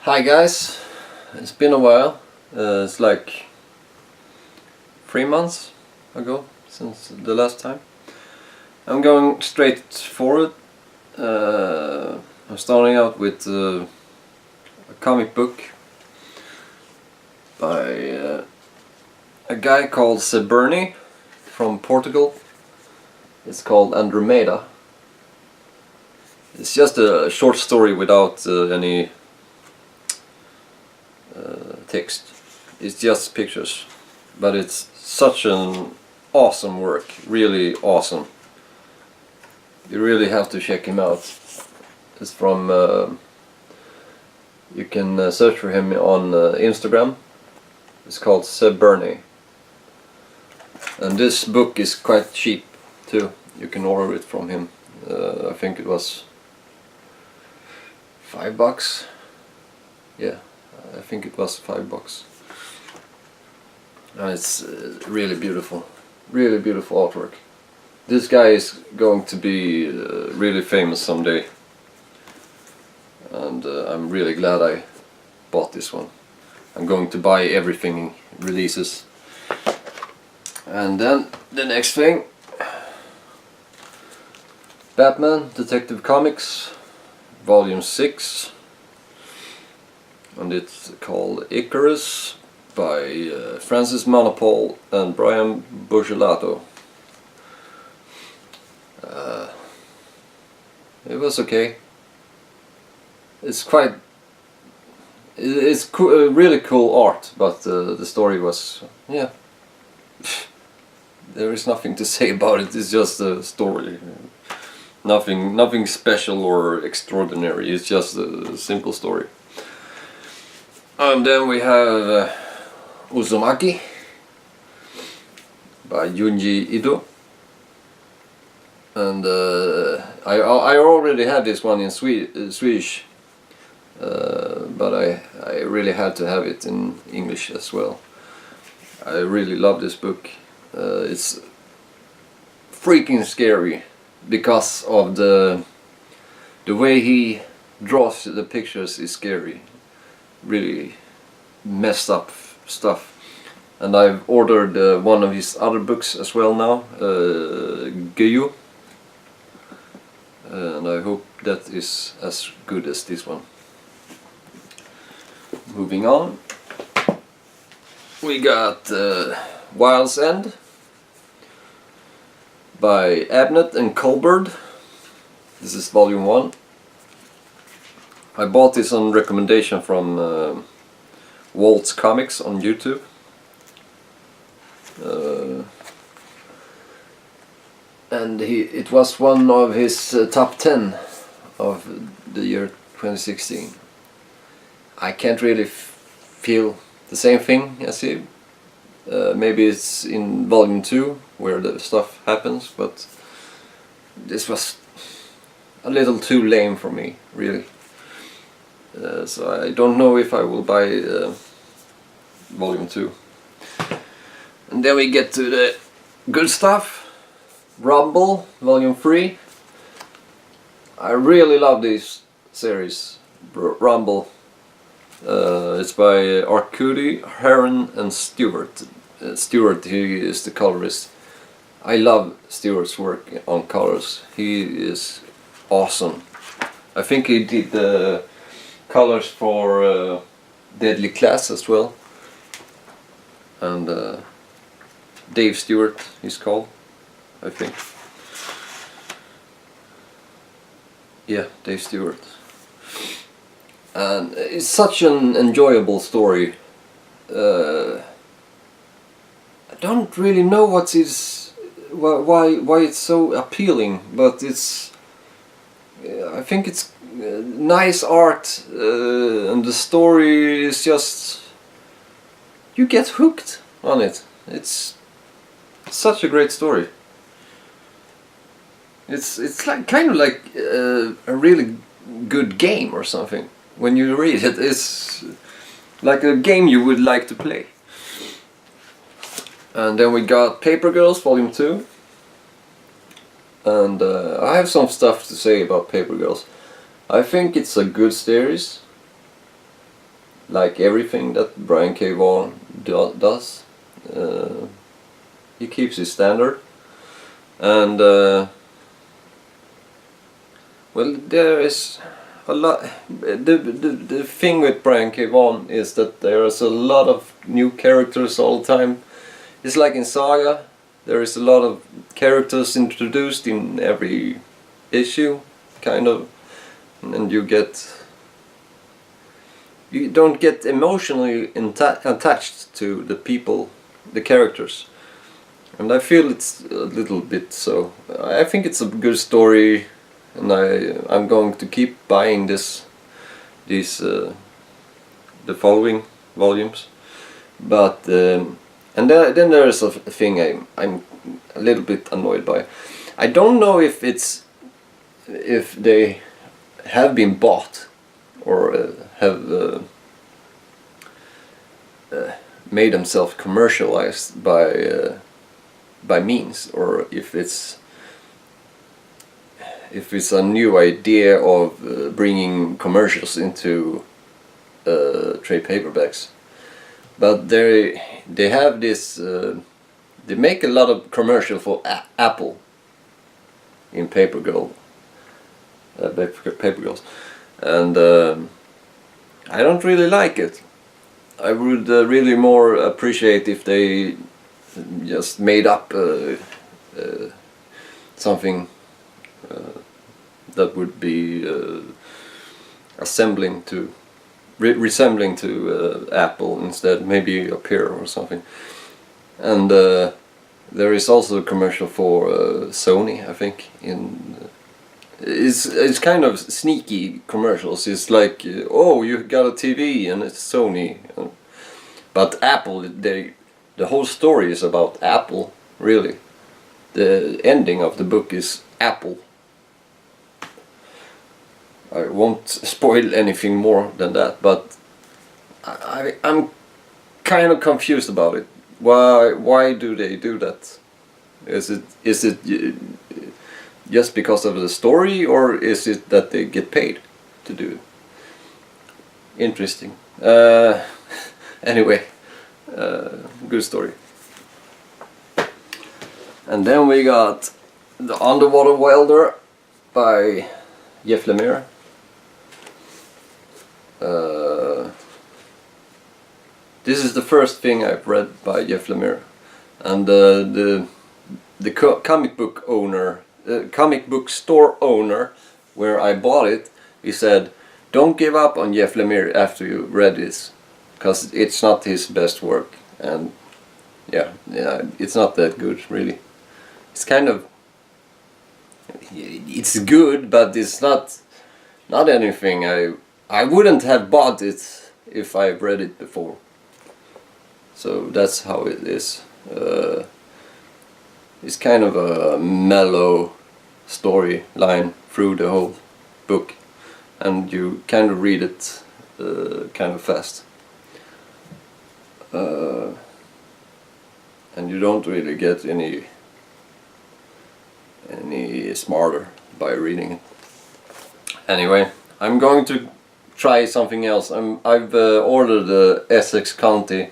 Hi guys, it's been a while. It's like 3 months ago since the last time. I'm going straight forward. I'm starting out with a comic book by a guy called Seberny from Portugal. It's called Andromeda. It's just a short story without any text. It's just pictures, but it's such an awesome work, really awesome. You really have to check him out. It's from you can search for him on Instagram. It's called Seberny, and this book is quite cheap too. You can order it from him. I think it was $5. Yeah, I think it was $5. And it's really beautiful artwork. This guy is going to be really famous someday, and I'm really glad I bought this one. I'm going to buy everything he releases. And then the next thing, Batman Detective Comics Volume 6, and it's called Icarus by Francis Manapul and Brian Buccellato. It was okay. It's really cool art, but the story was, yeah, there is nothing to say about it. It's just a story. Nothing special or extraordinary. It's just a simple story. And then we have Uzumaki by Junji Ito. And I already had this one in Swedish, but I really had to have it in English as well. I really love this book. It's freaking scary because of the way he draws the pictures is scary. Really messed up stuff. And I've ordered one of his other books as well now, Gyu. And I hope that is as good as this one. Moving on, we got Wild's End by Abnett and Colbert. This is volume 1. I bought this on recommendation from Walt's Comics on YouTube. And it was one of his top 10 of the year 2016. I can't really feel the same thing as him. Maybe it's in volume 2 where the stuff happens, but this was a little too lame for me, really. So I don't know if I will buy volume 2. And then we get to the good stuff. Rumble, volume 3. I really love this series, Rumble. It's by Arcudi, Heron and Stewart. Stewart, he is the colorist. I love Stewart's work on colors. He is awesome. I think he did the colors for Deadly Class as well. And Dave Stewart, he's called, I think. Yeah, Dave Stewart. And it's such an enjoyable story. I don't really know why it's so appealing, but it's. I think it's nice art, and the story is just. You get hooked on it. It's such a great story. It's like kind of like a really good game or something. When you read it, it's like a game you would like to play. And then we got Paper Girls Volume 2. And I have some stuff to say about Paper Girls. I think it's a good series. like everything that Brian K. Vaughan does. He keeps his standard, and well, there is a lot. The thing with Brian K. Vaughan is that there is a lot of new characters all the time. It's like in Saga, there is a lot of characters introduced in every issue, kind of, and you don't get emotionally attached to the people, the characters, and I feel it's a little bit so. I think it's a good story, and I'm going to keep buying the following volumes, but and then there's a thing I'm a little bit annoyed by. I don't know if they have been bought or have made themselves commercialized by means, or if it's a new idea of bringing commercials into trade paperbacks. But they have this. They make a lot of commercial for Apple in paper girls, and I don't really like it. I would really more appreciate if they just made up something that would be resembling to Apple instead, maybe a peer or something. And there is also a commercial for Sony, I think. It's kind of sneaky commercials. It's like, oh, you got a TV and it's Sony, but Apple. The whole story is about Apple, really. The ending of the book is Apple. I won't spoil anything more than that, but I'm kind of confused about it. Why do they do that? Is it just because of the story, or is it that they get paid to do it? Interesting. Anyway, good story. And then we got the Underwater Welder by Jeff Lemire. This is the first thing I've read by Jeff Lemire, and the comic book owner, comic book store owner, where I bought it, he said, "Don't give up on Jeff Lemire after you read this, because it's not his best work." And yeah, it's not that good, really. It's kind of, it's good, but it's not anything I wouldn't have bought it if I read it before. So that's how it is. It's kind of a mellow storyline through the whole book, and you kind of read it kind of fast. And you don't really get any smarter by reading it. Anyway, I'm going to try something else. I've ordered the Essex County,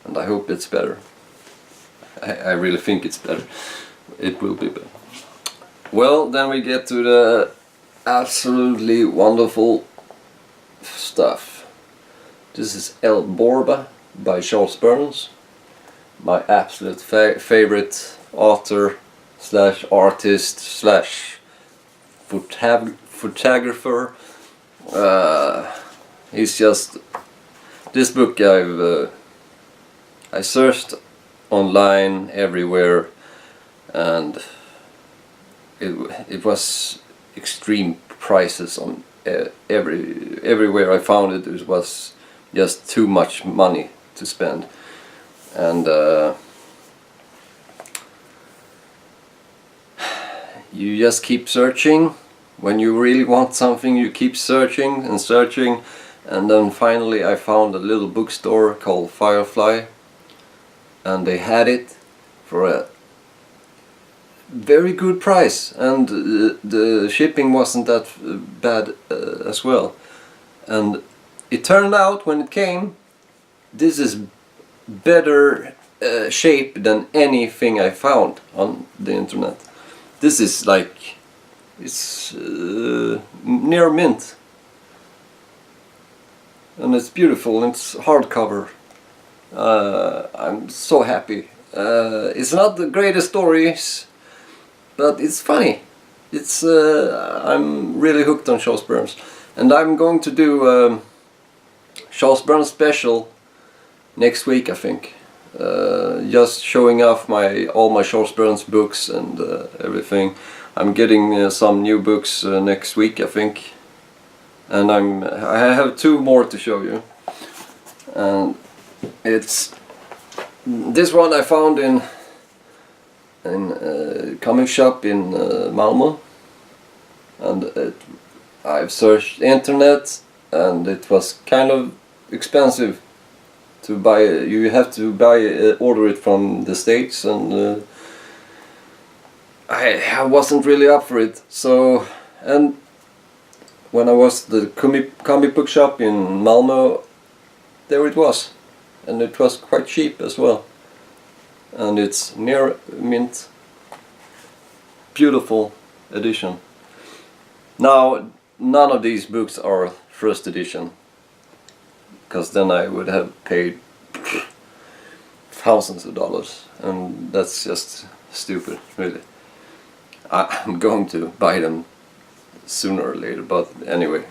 and I hope it's better. I really think it's better. It will be better. Well, then we get to the absolutely wonderful stuff. This is El Borba by Charles Burns, my absolute favorite author slash artist slash photographer. He's just, this book I searched online everywhere, and it was extreme prices on everywhere I found it. It was just too much money to spend, and you just keep searching. When you really want something, you keep searching and searching, and then finally I found a little bookstore called Firefly, and they had it for a very good price, and the shipping wasn't that bad as well. And it turned out when it came, this is better shape than anything I found on the internet. This is like, it's near mint, and it's beautiful. It's hardcover. I'm so happy. It's not the greatest stories, but it's funny. It's I'm really hooked on Charles Burns, and I'm going to do Charles Burns special next week, I think. Just showing off all my Charles Burns books and everything. I'm getting some new books next week, I think, and I have 2 more to show you. And it's this one I found in a comic shop in Malmö, and I've searched internet, and it was kind of expensive to buy. You have to order it from the States, and I wasn't really up for it. So, and when I was the comic book shop in Malmö, there it was, and it was quite cheap as well, and it's near mint. Beautiful edition. Now, none of these books are first edition, because then I would have paid thousands of dollars, and that's just stupid, really. I'm going to buy them sooner or later, but anyway.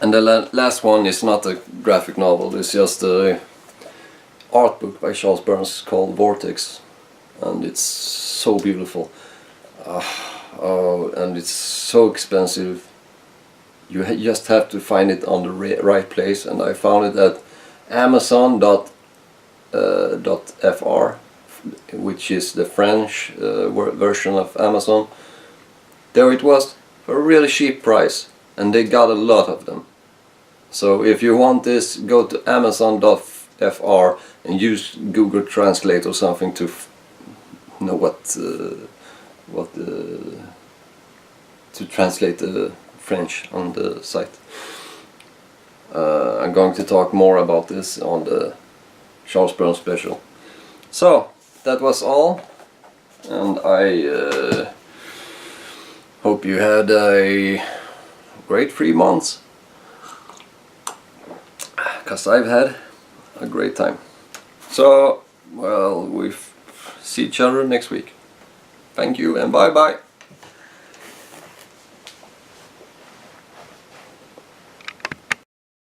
And the last one is not a graphic novel, it's just a art book by Charles Burns called Vortex, and it's so beautiful. And it's so expensive. You just have to find it on the right place, and I found it at Amazon.fr, which is the French version of Amazon. There it was for a really cheap price, and they got a lot of them. So if you want this, go to Amazon.fr and use Google Translate or something to know to translate the French on the site. I'm going to talk more about this on the Charles Burns special. So that was all, and I hope you had a great 3 months, because I've had a great time. So, well, we see each other next week. Thank you and bye bye.